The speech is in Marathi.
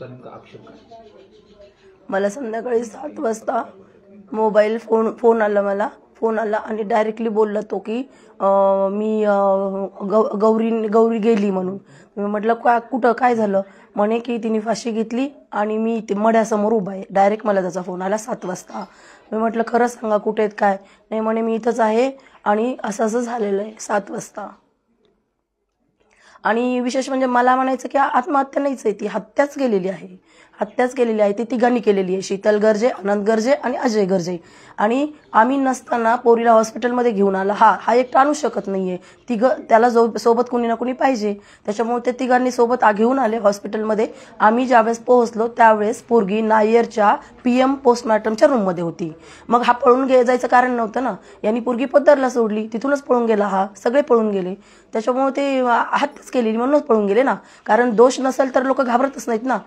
नेमका आक्षेप काय? मला संध्याकाळी 7 वाजता मोबाईल फोन आला मला फोन आला आणि डायरेक्टली बोलला तो की मी गौरी गेली म्हणून. मी म्हटलं कुठं काय झालं? म्हणे की तिने फाशी घेतली आणि मी ते मढ्यासमोर उभा आहे. डायरेक्ट मला त्याचा फोन आला 7 वाजता. मी म्हटलं खरं सांगा कुठे आहेत काय? नाही म्हणे मी इथंच आहे आणि असं असं झालेलं आहे 7 वाजता. आणि विशेष म्हणजे मला म्हणायचं की आत्महत्या नाहीच आहे, ती हत्याच केलेली आहे. ती तिघांनी केलेली आहे. शीतल गर्जे, अनंत गर्जे आणि अजय गर्जे. आणि आम्ही नसताना पोरीला हॉस्पिटलमध्ये घेऊन आला. हा एकटा आणू शकत नाहीये. त्याला सोबत कुणी ना कुणी पाहिजे. त्याच्यामुळे ते तिघांनी सोबत घेऊन आले हॉस्पिटलमध्ये. आम्ही ज्यावेळेस पोहोचलो त्यावेळेस पोरगी नायरच्या PM पोस्टमॉर्टमच्या रूममध्ये होती. मग हा पळून जायचं कारण नव्हतं ना. यांनी पोरगी पद्दरला सोडली, तिथूनच पळून गेला. सगळे पळून गेले. त्याच्यामुळे ते हत्याच केलेली म्हणूनच पळून गेले ना. कारण दोष नसेल तर लोक घाबरतच नाहीत ना.